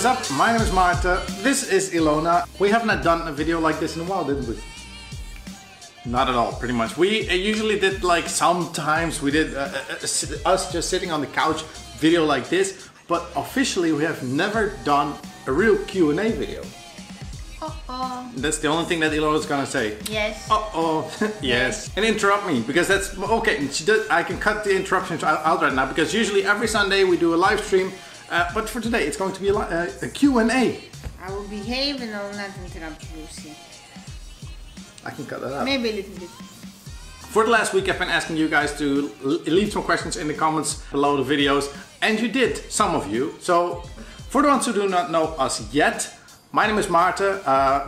up? My name is Maarten. This is Ilona. We have not done a video like this in a while, didn't we? Not at all, pretty much. We usually did like sometimes we did us just sitting on the couch video like this, but officially we have never done a real Q&A video. Uh-oh. That's the only thing that Ilona is gonna say. Yes. Uh-oh. Yes. And interrupt me, because that's okay. I can cut the interruptions out right now, because usually every Sunday we do a live stream, but for today it's going to be a Q&A. I will behave and I will not interrupt you, Lucy. I can cut that out. Maybe a little bit. For the last week I've been asking you guys to leave some questions in the comments below the videos, and you did, some of you. So for the ones who do not know us yet, my name is Maarten,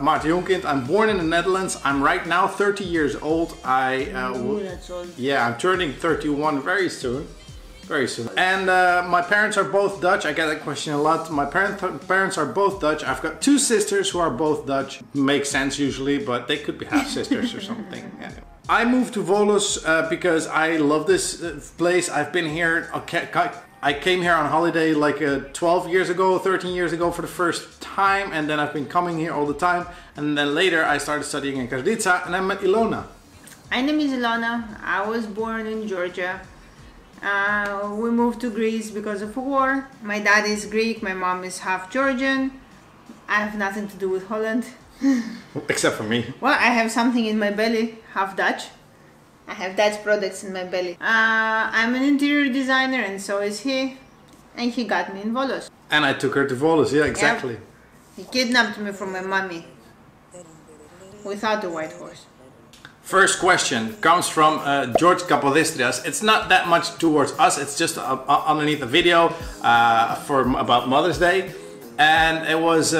Maarten Jongkind. I'm born in the Netherlands. I'm right now 30 years old. That's old. Yeah, I'm turning 31 very soon. Very soon. And my parents are both Dutch. I get that question a lot. My parents are both Dutch. I've got two sisters who are both Dutch. Makes sense usually, but they could be half sisters or something. Anyway. I moved to Volos because I love this place. I've been here. I came here on holiday like 12 years ago, 13 years ago for the first time, and then I've been coming here all the time. And then later I started studying in Kardica and I met Ilona. My name is Ilona. I was born in Georgia. We moved to Greece because of a war. My dad is Greek, my mom is half Georgian. I have nothing to do with Holland. Except for me. Well, I have something in my belly, half Dutch. I have Dutch products in my belly. I'm an interior designer and so is he. And he got me in Volos. And I took her to Volos, yeah, exactly. Yep. He kidnapped me from my mommy. Without the white horse. First question comes from George Capodistrias. It's not that much towards us, it's just underneath a video about Mother's Day. And it was,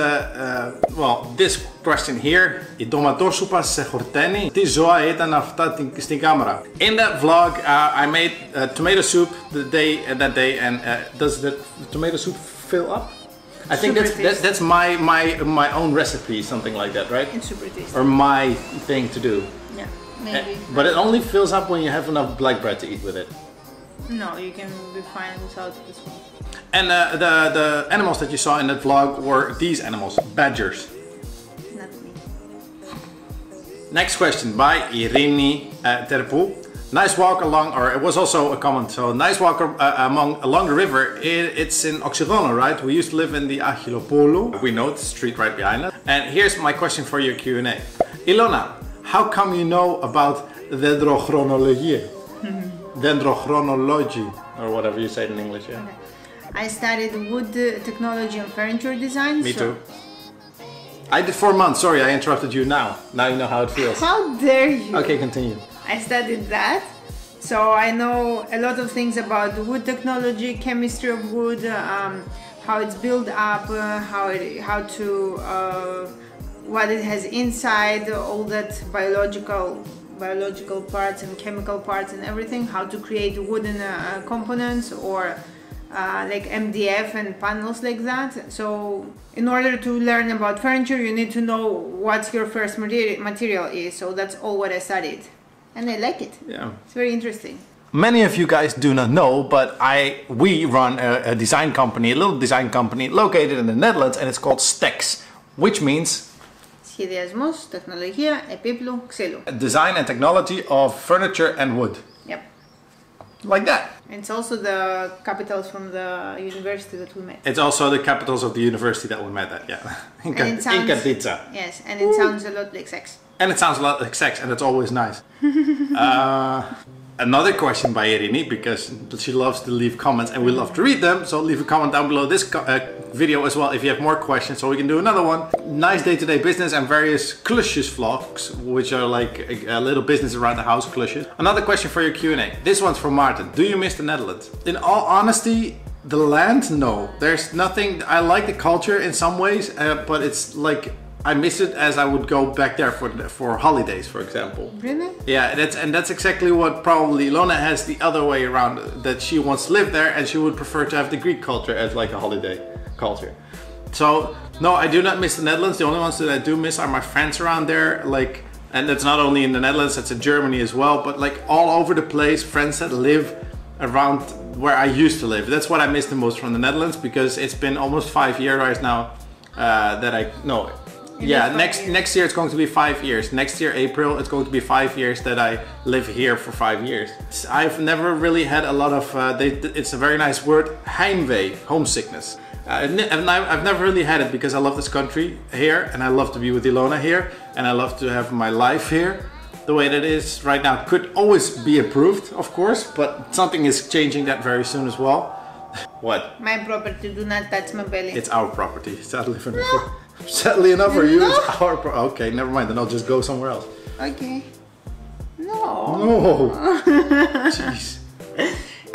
well, this question here. Η ντοματόσουπα σε χορτένι. Τι ζώα ήταν αυτά στην κάμερα. In that vlog, I made tomato soup that day, and does the tomato soup fill up? I think that's my own recipe, something like that, right? It's super tasty. Or my thing to do. Yeah, maybe. But it only fills up when you have enough black bread to eat with it. No, you can be fine without this one. And the animals that you saw in that vlog were these animals, badgers. Not me. Next question by Irini Terpu. Nice walk along, or it was also a comment, so nice walk along the river. It's in Oxydono, right? We used to live in the Achilopolo. We know the street right behind us. And here's my question for your Q&A. Ilona, how come you know about dendrochronology? Dendrochronology, or whatever you say in English, yeah. Okay. I studied wood technology and furniture design. Me too. I did 4 months, sorry I interrupted you now. Now you know how it feels. How dare you? Okay, continue. I studied that. So I know a lot of things about wood technology, chemistry of wood, how it's built up, what it has inside, all that biological parts and chemical parts and everything, how to create wooden components or like MDF and panels like that. So in order to learn about furniture you need to know what your first material is. So that's all what I studied and I like it. Yeah, it's very interesting. Many of you guys do not know, but we run a design company, a little design company located in the Netherlands, and it's called STEX, which means Σχεδιασμός, τεχνολογία, επίπλου, ξύλου. Design and technology of furniture and wood. Yep. Like that. It's also the capitals from the university that we met. It's also the capitals of the university that we met at, yeah. In Kardica. Yes, and it sounds a lot like sex. And it sounds a lot like sex, and it's always nice. Another question by Irini, because she loves to leave comments and we love to read them, so leave a comment down below this video as well if you have more questions, so we can do another one. Nice day-to-day business and various klusjes vlogs, which are like a little business around the house klusjes. Another question for your Q&A. This one's from Maarten. Do you miss the Netherlands? In all honesty, the land? No. There's nothing. I like the culture in some ways, but it's like I miss it as I would go back there for holidays, for example. Really? Yeah, that's exactly what probably Ilona has the other way around, that she wants to live there and she would prefer to have the Greek culture as like a holiday culture. So no, I do not miss the Netherlands. The only ones that I do miss are my friends around there, like, and it's not only in the Netherlands, it's in Germany as well, but like all over the place, friends that live around where I used to live. That's what I miss the most from the Netherlands, because it's been almost 5 years right now that I, no, yeah, next year it's going to be 5 years. Next year, April, it's going to be 5 years that I live here for 5 years. I've never really had a lot of, it's a very nice word, heimwee, homesickness. I've never really had it because I love this country here, and I love to be with Ilona here, and I love to have my life here. The way that it is right now could always be improved, of course, but something is changing that very soon as well. What? My property, do not touch my belly. It's our property, sadly enough for you, it's our property. Okay, never mind, then I'll just go somewhere else. Okay. No. No. Jeez.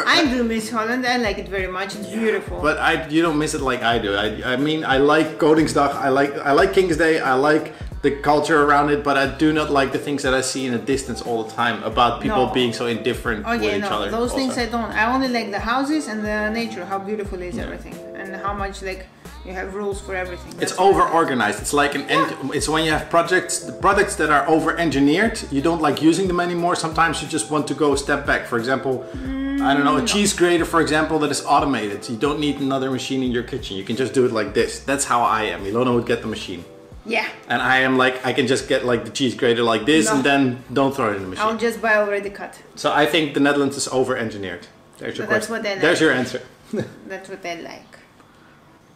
I do miss Holland. I like it very much. It's beautiful. But you don't miss it like I do. I mean, I like Koningsdag. I like King's Day. I like the culture around it, but I do not like the things that I see in the distance all the time about people being so indifferent with each other. Those things I don't. I only like the houses and the nature, how beautiful is everything, and how much like you have rules for everything. It's over organized. It's like it's when you have products that are over engineered. You don't like using them anymore. Sometimes you just want to go a step back. For example, I don't know, a cheese grater, for example, that is automated. You don't need another machine in your kitchen. You can just do it like this. That's how I am. Ilona would get the machine. Yeah. And I am like, I can just get like the cheese grater like this and then don't throw it in the machine. I'll just buy already cut. So I think the Netherlands is over-engineered. There's your question. That's what I like. There's your answer. That's what I like.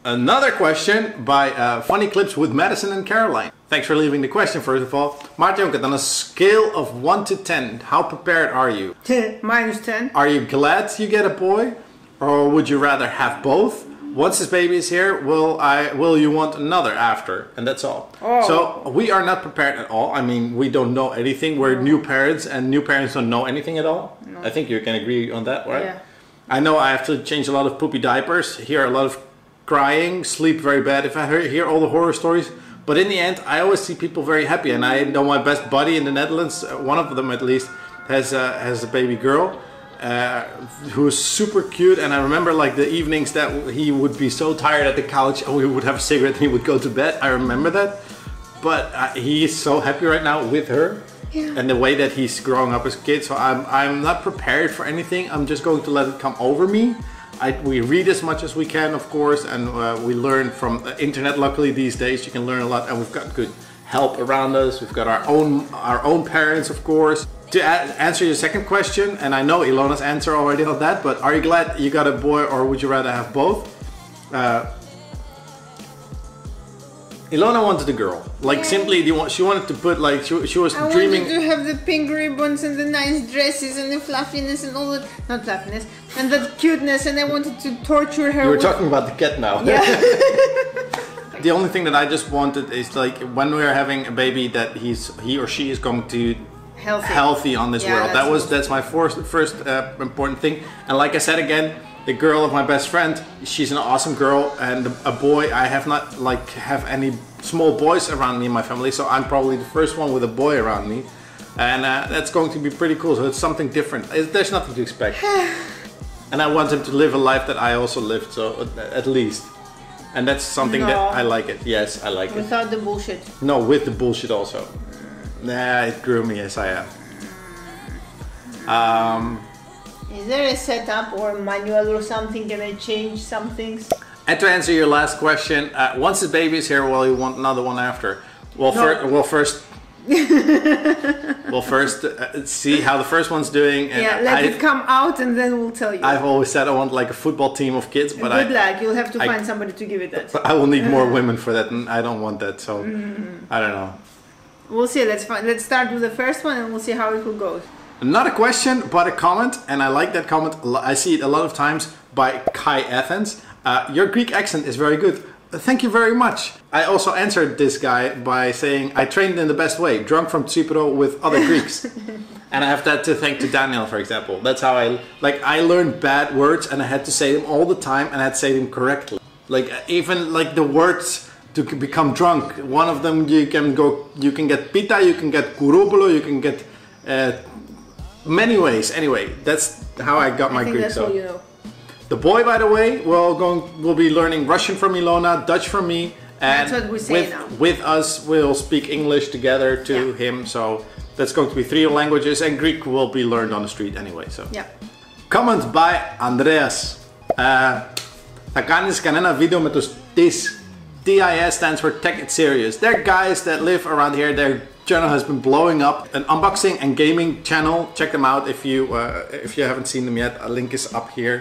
Another question by Funny Clips with Madison and Caroline. Thanks for leaving the question, first of all. Maarten, Jongkind, on a scale of 1 to 10, how prepared are you? -10. Are you glad you get a boy? Or would you rather have both? Once this baby is here, will you want another after? And that's all. Oh. So we are not prepared at all. I mean, we don't know anything. We're new parents, and new parents don't know anything at all. No. I think you can agree on that, right? Yeah. I know I have to change a lot of poopy diapers, hear a lot of crying, sleep very bad if I hear all the horror stories. But in the end, I always see people very happy. And I know my best buddy in the Netherlands, one of them at least, has a baby girl. Who is super cute, and I remember like the evenings that he would be so tired at the couch and we would have a cigarette and he would go to bed. I remember that, but he is so happy right now with her, and the way that he's growing up as a kid. So I'm not prepared for anything. I'm just going to let it come over me. We read as much as we can, of course, and we learn from the internet. Luckily these days you can learn a lot, and we've got good help around us. We've got our own parents, of course. To answer your second question, and I know Ilona's answer already on that, but are you glad you got a boy or would you rather have both? Ilona wanted a girl. Like simply, she wanted to put like, she was dreaming. I wanted to have the pink ribbons and the nice dresses and the fluffiness and all that, not fluffiness, and the cuteness, and I wanted to torture her. You were talking about the cat now. Yeah. The only thing that I just wanted is like when we're having a baby that he or she is going to healthy on this world. That's my first important thing. And like I said again, the girl of my best friend, she's an awesome girl, and a boy, I have not have any small boys around me in my family, so I'm probably the first one with a boy around me, and that's going to be pretty cool. So it's something different. There's nothing to expect, and I want him to live a life that I also lived, so at least. And that's something that I like it. Yes, I like it. Without the bullshit. No, with the bullshit also. Nah, it grew me as I am. Is there a setup or a manual or something? Can I change some things? And to answer your last question, once the baby is here, will you want another one after? Well, no. First see how the first one's doing. And let it come out and then we'll tell you. I've always said I want like a football team of kids, but good luck. You'll have to find somebody to give it that. I will need more women for that, and I don't want that. So I don't know. We'll see. Let's start with the first one and we'll see how it will go. Not a question, but a comment, and I like that comment. I see it a lot of times by Kai Athens. Your Greek accent is very good. Thank you very much. I also answered this guy by saying I trained in the best way, drunk from Tsipro with other Greeks. And I have that to thank to Daniel, for example. That's how I learned bad words and I had to say them all the time and I had to say them correctly. Like even like the words to become drunk. One of them you can get pita, you can get kurubulo, you can get many ways. Anyway, that's how I got my Greek. That's all you know. The boy, by the way, will be learning Russian from Ilona, Dutch from me, and that's what we say now. With us, we'll speak English together to him. So that's going to be 3 languages, and Greek will be learned on the street anyway. So Comment by Andreas. Θα κάνεις κανένα βίντεο με τους TIS. TIS stands for Tech It Serious. They're guys that live around here. Their channel has been blowing up. An unboxing and gaming channel. Check them out if you haven't seen them yet. A link is up here.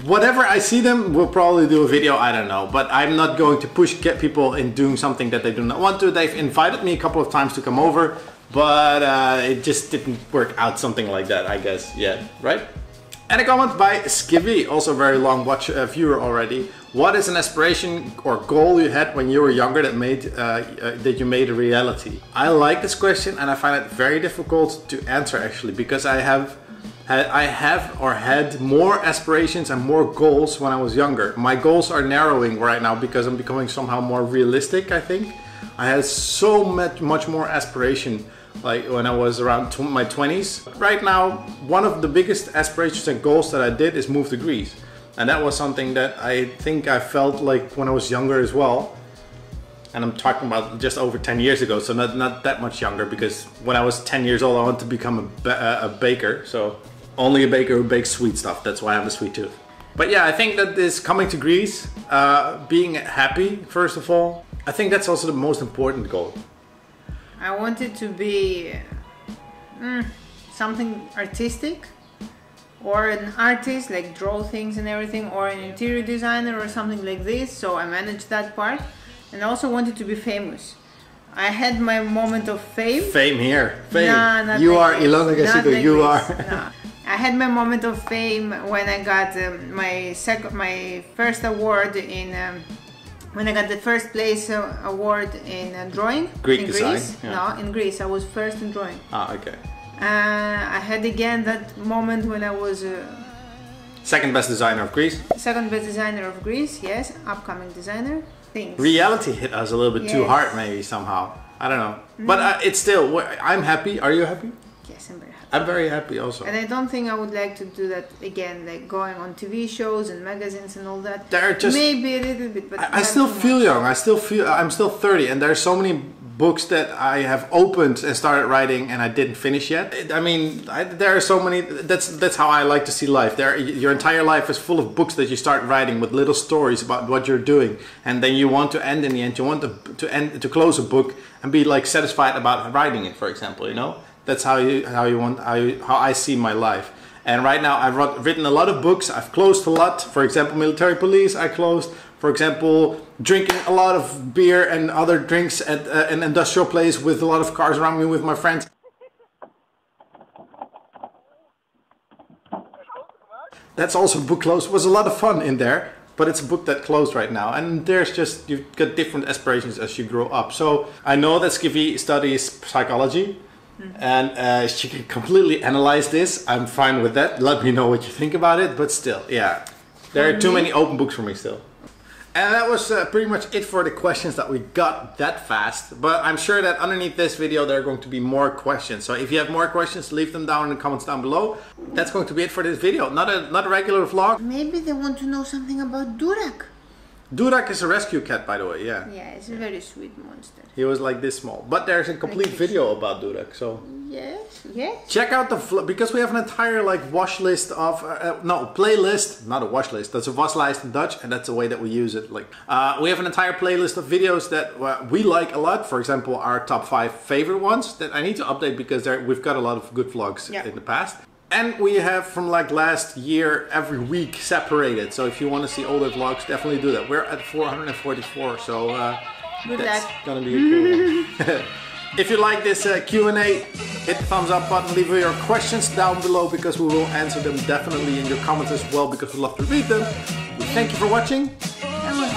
Whatever I see them, we'll probably do a video, I don't know. But I'm not going to get people in doing something that they do not want to. They've invited me a couple of times to come over, but it just didn't work out something like that, I guess, yet, right? And a comment by Skivvy, also a very long viewer already. What is an aspiration or goal you had when you were younger that you made a reality? I like this question and I find it very difficult to answer actually, because I had more aspirations and more goals when I was younger. My goals are narrowing right now because I'm becoming somehow more realistic, I think. I had so much more aspiration like when I was around my 20s. Right now, one of the biggest aspirations and goals that I did is move to Greece. And that was something that I think I felt like when I was younger as well. And I'm talking about just over 10 years ago, so not that much younger, because when I was 10 years old I wanted to become a baker. So only a baker who bakes sweet stuff, that's why I have a sweet tooth. But yeah, I think that this coming to Greece, being happy first of all, I think that's also the most important goal. I wanted to be something artistic, or an artist, like draw things and everything, or an interior designer or something like this, so I managed that part. And I also wanted to be famous. I had my moment of fame. Fame here, fame. Nah, not you like are Ilona Gasido, like you this. are. No. I had my moment of fame when I got my first award in when I got the first place award in drawing. Greek in design. Greece. Yeah. No, in Greece I was first in drawing. Ah, okay. I had again that moment when I was second best designer of Greece. Second best designer of Greece, yes, upcoming designer. Things. Reality hit us a little bit too hard, maybe somehow. I don't know, but it's still. I'm happy. Are you happy? Yes, I'm very happy. I'm very happy also. And I don't think I would like to do that again, like going on TV shows and magazines and all that. They're just maybe a little bit, but I still feel young. I'm still 30, and there's so many books that I have opened and started writing and I didn't finish yet. I mean, there are so many. That's how I like to see life. Your entire life is full of books that you start writing with little stories about what you're doing, and then you want to end in the end. You want to close a book and be like satisfied about writing it, for example. You know, that's how I see my life. And right now I've written a lot of books. I've closed a lot. For example, Military Police I closed. For example, drinking a lot of beer and other drinks at an industrial place with a lot of cars around me with my friends. That's also a book closed. It was a lot of fun in there, but it's a book that closed right now. And there's just, you've got different aspirations as you grow up. So I know that Skivvy studies psychology. And she can completely analyze this. I'm fine with that. Let me know what you think about it. But still, yeah, there are too many open books for me still. And that was pretty much it for the questions that we got that fast. But I'm sure that underneath this video there are going to be more questions. So if you have more questions, leave them down in the comments down below. That's going to be it for this video. Not a regular vlog. Maybe they want to know something about Durak. Durak is a rescue cat, by the way, yeah. Yeah, it's a very sweet monster. He was like this small. But there's a complete video about Durak, so... Yes, yes. Check out because we have an entire like wash list of... playlist. Not a wash list, that's a waslijst in Dutch, and that's the way that we use it. Like, we have an entire playlist of videos that we like a lot. For example, our top 5 favorite ones that I need to update because we've got a lot of good vlogs in the past. And we have from like last year every week separated. So if you want to see older vlogs, definitely do that. We're at 444, so that's gonna be a cool one. If you like this Q&A, hit the thumbs up button, leave your questions down below because we will answer them definitely in your comments as well because we love to read them. We thank you for watching. And we'll